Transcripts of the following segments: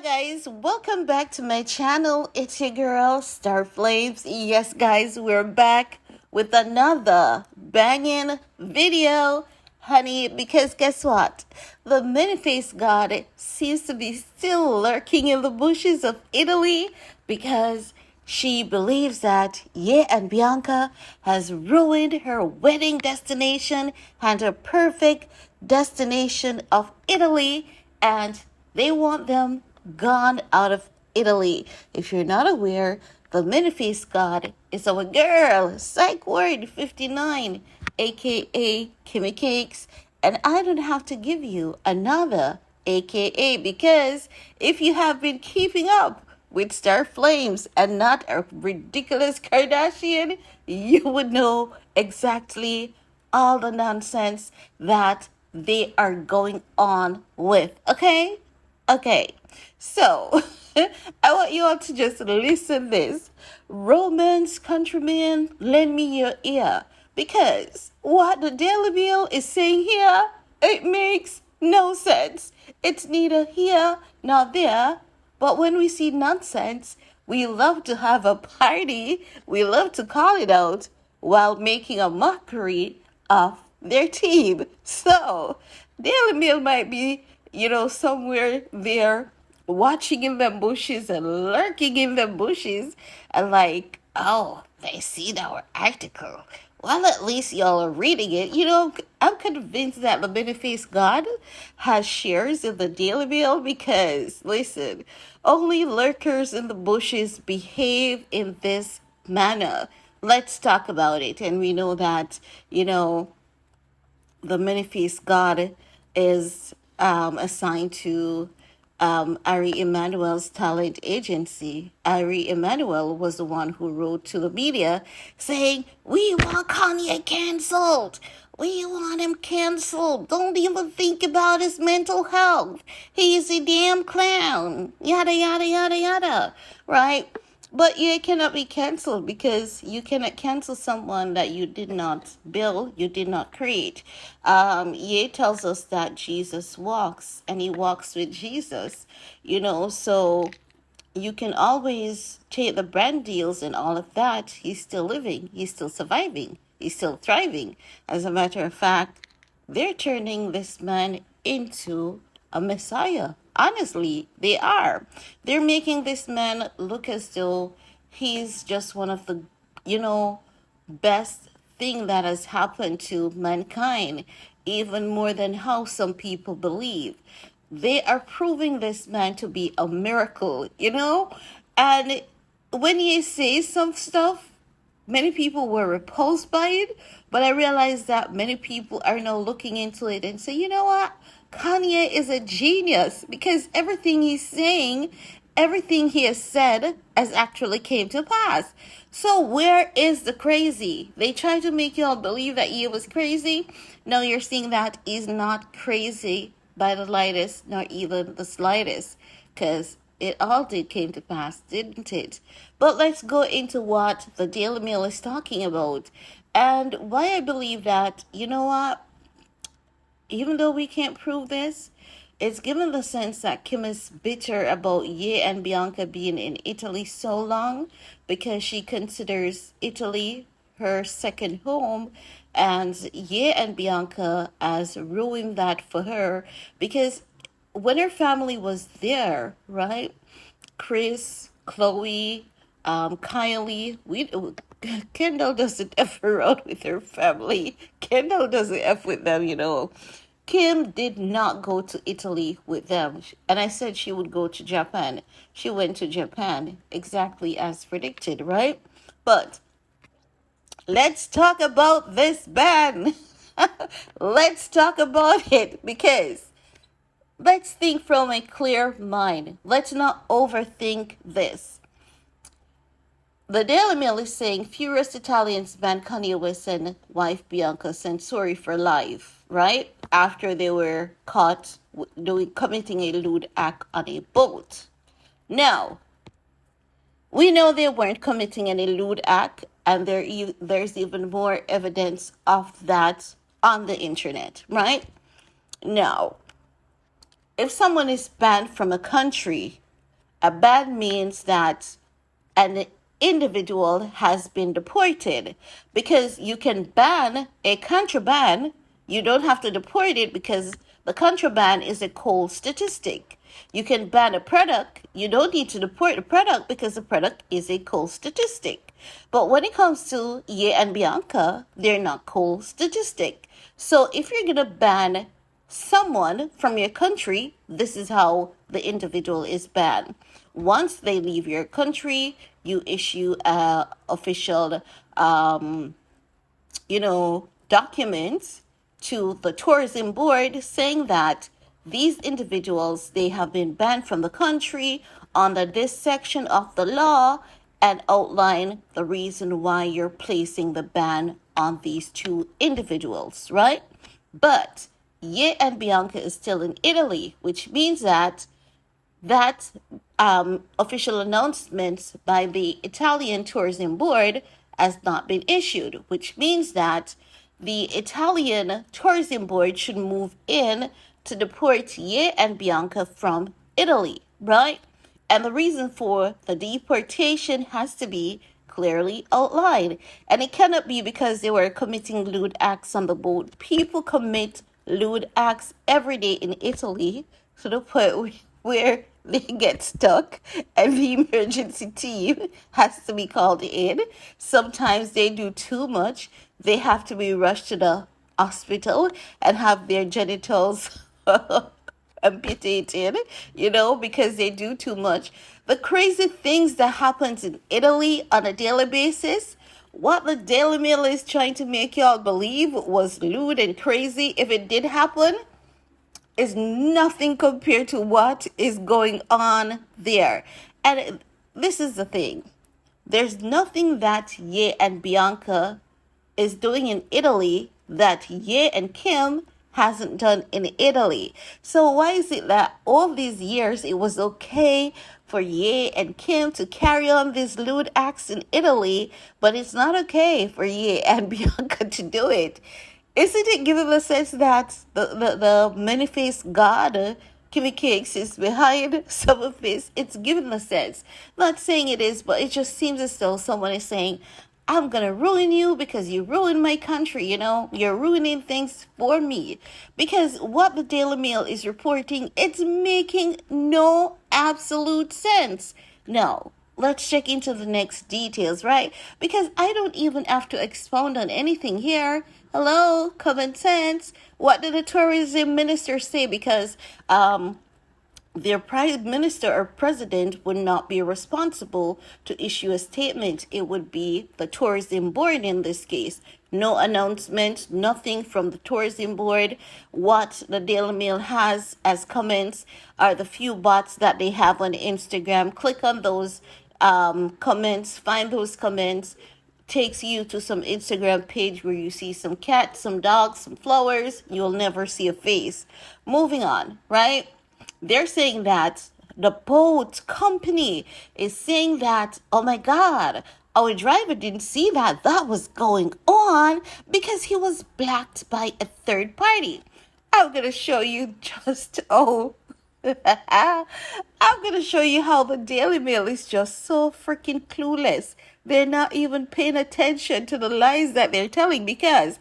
Guys, welcome back to my channel. It's your girl Star Flames. Yes guys, we're back with another banging video, honey, because guess what, the many-faced god seems to be still lurking in the bushes of Italy because she believes that Ye and Bianca has ruined her wedding destination and her perfect destination of Italy, and they want them gone out of Italy. If you're not aware, the many-faced god is our girl, psych word 59, aka Kimmy Cakes, and I don't have to give you another aka because if you have been keeping up with Star Flames and not a ridiculous Kardashian, you would know exactly all the nonsense that they are going on with. Okay? Okay. So, I want you all to just listen this. Romance countrymen, lend me your ear. Because what the Daily Mail is saying here, it makes no sense. It's neither here nor there. But when we see nonsense, we love to have a party. We love to call it out while making a mockery of their team. So, Daily Mail might be, somewhere there watching in them bushes and lurking in them bushes and like, oh, they seen our article. Well, at least y'all are reading it. I'm convinced that the many-faced god has shares in the Daily Mail because, listen, only lurkers in the bushes behave in this manner. Let's talk about it. And we know that, the many-faced god is assigned to Ari Emanuel's talent agency. Ari Emanuel was the one who wrote to the media saying, "We want Kanye canceled. We want him canceled. Don't even think about his mental health. He's a damn clown." Yada, yada, yada, yada. Right? But you cannot be canceled because you cannot cancel someone that you did not build, you did not create. Ye tells us that Jesus walks and he walks with Jesus, so you can always take the brand deals and all of that. He's still living, he's still surviving, he's still thriving. As a matter of fact, they're turning this man into a messiah. Honestly, they are. They're making this man look as though he's just one of the, best thing that has happened to mankind, even more than how some people believe. They are proving this man to be a miracle, And when you say some stuff, many people were repulsed by it, but I realized that many people are now looking into it and say, you know what? Kanye is a genius because everything he's saying, everything he has said has actually came to pass. So where is the crazy? They try to make y'all believe that he was crazy. No, you're seeing that he's not crazy by the lightest, nor even the slightest, because it all did came to pass, didn't it? But let's go into what the Daily Mail is talking about and why I believe that, even though we can't prove this, it's given the sense that Kim is bitter about Ye and Bianca being in Italy so long because she considers Italy her second home, and Ye and Bianca has ruined that for her because when her family was there, right? Chris, Chloe, Kylie, Kendall doesn't ever run with her family. Kendall doesn't F with them. Kim did not go to Italy with them. And I said she would go to Japan. She went to Japan exactly as predicted, right? But let's talk about this ban. Let's talk about it because let's think from a clear mind. Let's not overthink this. The Daily Mail is saying furious Italians banned Kanye West and wife Bianca Censori for life, right? After they were caught committing a lewd act on a boat. Now, we know they weren't committing any lewd act, and there's even more evidence of that on the internet, right? Now, if someone is banned from a country, A ban means that an individual has been deported, because you can ban a contraband. You don't have to deport it because the contraband is a cold statistic. You can ban a product. You don't need to deport the product because the product is a cold statistic. But when it comes to Ye and Bianca, they're not cold statistic. So if you're going to ban someone from your country, this is how the individual is banned. Once they leave your country, you issue a official, documents to the tourism board saying that these individuals, they have been banned from the country under this section of the law, and outline the reason why you're placing the ban on these two individuals, right? But Ye and Bianca is still in Italy, which means that official announcement by the Italian Tourism Board has not been issued, which means that the Italian Tourism Board should move in to deport Ye and Bianca from Italy, right? And the reason for the deportation has to be clearly outlined. And it cannot be because they were committing lewd acts on the boat. People commit lewd acts every day in Italy to the point where they get stuck and the emergency team has to be called in. Sometimes they do too much. They have to be rushed to the hospital and have their genitals amputated, because they do too much. The crazy things that happens in Italy on a daily basis, what the Daily Mail is trying to make y'all believe was lewd and crazy, if it did happen, is nothing compared to what is going on there. And this is the thing. There's nothing that Ye and Bianca is doing in Italy that Ye and Kim hasn't done in Italy. So why is it that all these years it was okay for Ye and Kim to carry on these lewd acts in Italy, but it's not okay for Ye and Bianca to do it? Isn't it giving the sense that the many-faced God, Kimmy Cakes, is behind some of this? It's giving the sense. Not saying it is, but it just seems as though someone is saying, I'm going to ruin you because you ruined my country, You're ruining things for me. Because what the Daily Mail is reporting, it's making no absolute sense. No. Let's check into the next details, right? Because I don't even have to expound on anything here. Hello, common sense. What did the tourism minister say? Because their prime minister or president would not be responsible to issue a statement. It would be the tourism board in this case. No announcement, nothing from the tourism board. What the Daily Mail has as comments are the few bots that they have on Instagram. Click on those comments, find those comments, takes you to some Instagram page where you see some cats, some dogs, some flowers. You'll never see a face. Moving on, right? They're saying that the boat company is saying that, oh my God, our driver didn't see that was going on because he was blocked by a third party. I'm going to show you I'm going to show you how the Daily Mail is just so freaking clueless. They're not even paying attention to the lies that they're telling, because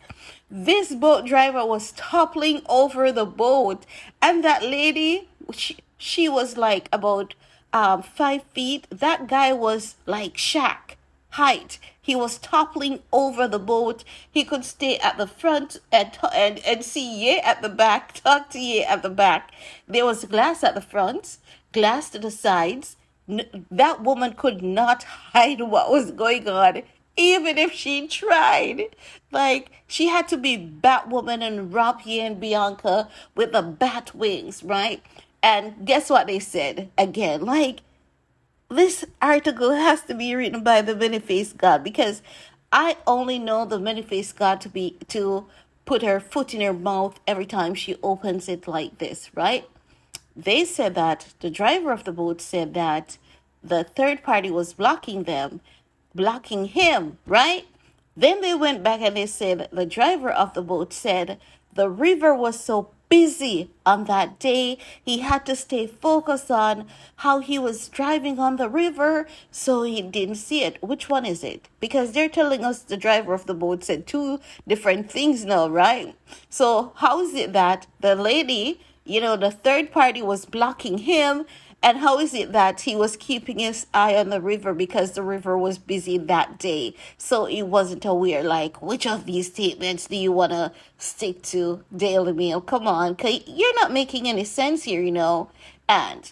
this boat driver was toppling over the boat, and that lady, she was like about 5 feet. That guy was like Shaq height. He was toppling over the boat. He could stay at the front and see Ye at the back, talk to Ye at the back. There was glass at the front, glass to the sides. That woman could not hide what was going on, even if she tried. Like, she had to be Batwoman and rob Ye and Bianca with the bat wings, right? And guess what they said? Again, like, this article has to be written by the many-faced God, because I only know the many-faced God to put her foot in her mouth every time she opens it like this, right? They said that the driver of the boat said that the third party was blocking him, right? Then they went back and they said the driver of the boat said the river was so busy on that day. He had to stay focused on how he was driving on the river, so he didn't see it. Which one is it? Because they're telling us the driver of the boat said two different things now, right? So how is it that the lady, the third party was blocking him, and how is it that he was keeping his eye on the river because the river was busy that day? So he wasn't aware, like, which of these statements do you want to stick to, Daily Mail? Come on, 'cause you're not making any sense here. And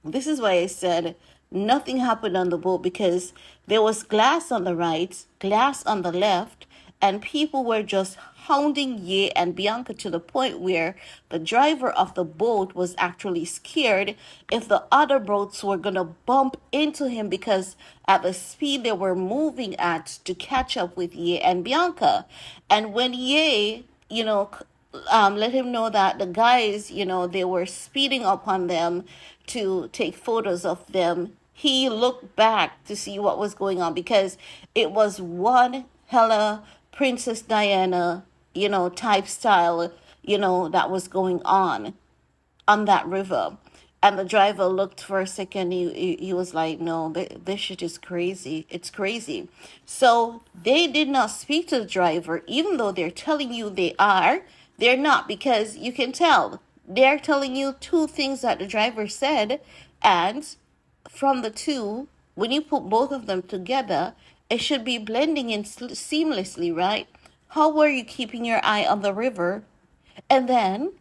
this is why I said nothing happened on the boat, because there was glass on the right, glass on the left, and people were just hounding Ye and Bianca to the point where the driver of the boat was actually scared if the other boats were going to bump into him, because at the speed they were moving at to catch up with Ye and Bianca. And when Ye, let him know that the guys, they were speeding up on them to take photos of them, he looked back to see what was going on, because it was one hella Princess Diana, type style, that was going on that river. And the driver looked for a second. He was like, no, this shit is crazy. It's crazy. So they did not speak to the driver, even though they're telling you they are. They're not, because you can tell. They're telling you two things that the driver said. And from the two, when you put both of them together, it should be blending in seamlessly, right? How were you keeping your eye on the river? And then,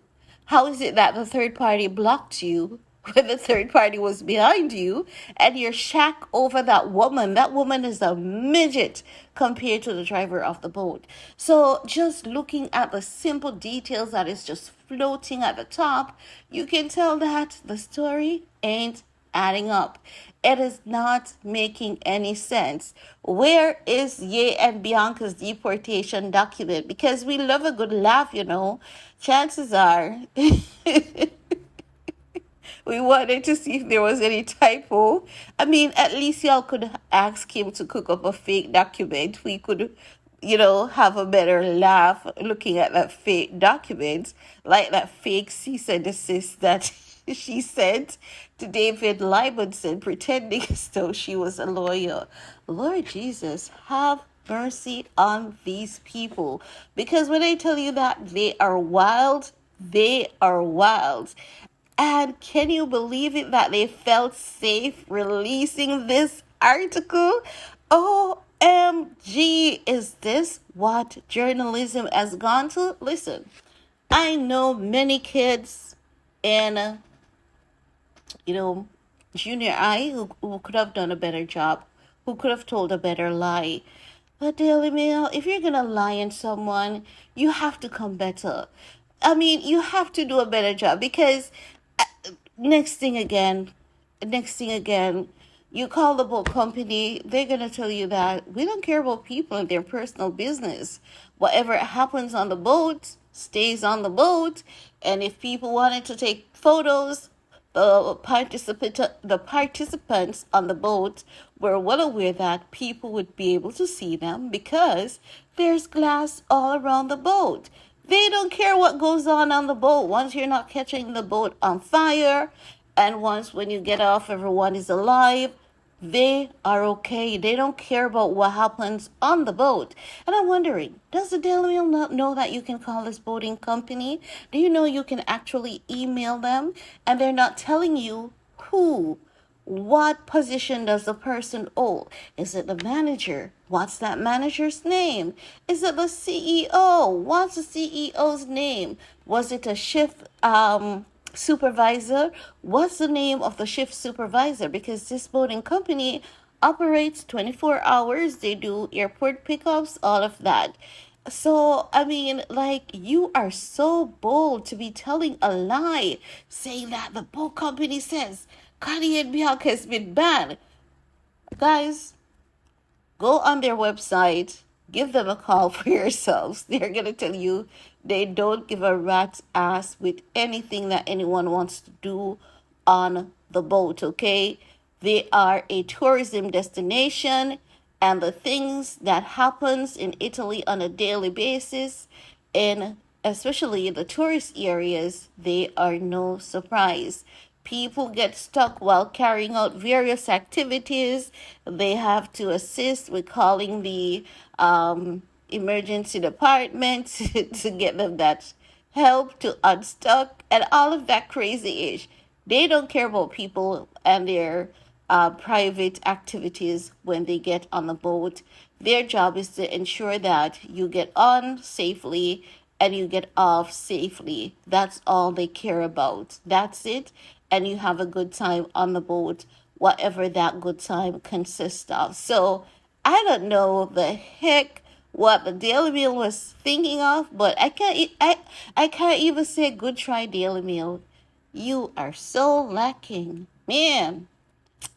how is it that the third party blocked you when the third party was behind you, and you're shack over that woman? That woman is a midget compared to the driver of the boat. So just looking at the simple details that is just floating at the top, you can tell that the story ain't adding up. It is not making any sense. Where is Ye and Bianca's deportation document? Because we love a good laugh, Chances are we wanted to see if there was any typo. I mean, at least y'all could ask him to cook up a fake document. We could, have a better laugh looking at that fake document, like that fake cease and desist that she sent to David Libenson, pretending as though she was a lawyer. Lord Jesus, have mercy on these people. Because when I tell you that they are wild, they are wild. And can you believe it that they felt safe releasing this article? OMG, is this what journalism has gone to? Listen, I know many kids in, junior high who could have done a better job, who could have told a better lie. But Daily Mail, if you're going to lie on someone, you have to come better. I mean, you have to do a better job, because next thing again, you call the boat company, they're going to tell you that we don't care about people and their personal business. Whatever happens on the boat stays on the boat. And if people wanted to take photos, the participants on the boat were well aware that people would be able to see them, because there's glass all around the boat. They don't care what goes on the boat. Once you're not catching the boat on fire, and once when you get off, everyone is alive, they are okay. They don't care about what happens on the boat. And I'm wondering, does the Daily Mail not know that you can call this boating company? Do you know you can actually email them, and they're not telling you who? What position does the person hold? Is it the manager? What's that manager's name? Is it the CEO? What's the CEO's name? Was it a shift supervisor? What's the name of the shift supervisor? Because this boating company operates 24 hours. They do airport pickups, all of that. So, I mean, like, you are so bold to be telling a lie, saying that the boat company says Kanye and Bianca has been banned. Guys, go on their website, give them a call for yourselves. They're going to tell you they don't give a rat's ass with anything that anyone wants to do on the boat, okay? They are a tourism destination, and the things that happens in Italy on a daily basis, in especially the tourist areas, they are no surprise. People get stuck while carrying out various activities. They have to assist with calling the emergency department to get them that help to unstuck and all of that crazy ish. They don't care about people and their private activities when they get on the boat. Their job is to ensure that you get on safely and you get off safely. That's all they care about. That's it. And you have a good time on the boat, whatever that good time consists of. So I don't know the heck what the Daily Mail was thinking of, but I can't even say good try, Daily Mail. You are so lacking. Man,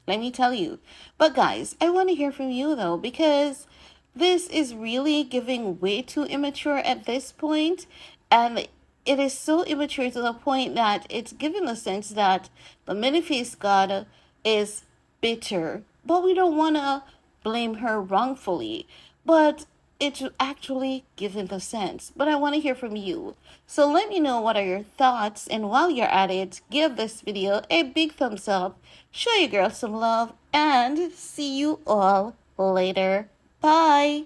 let me tell you. But guys, I want to hear from you though, because this is really giving way too immature at this point, and it is so immature to the point that it's giving the sense that the many-faced god is bitter. But we don't want to blame her wrongfully. But it's actually given the sense. But I want to hear from you. So let me know what are your thoughts. And while you're at it, give this video a big thumbs up. Show your girl some love. And see you all later. Bye.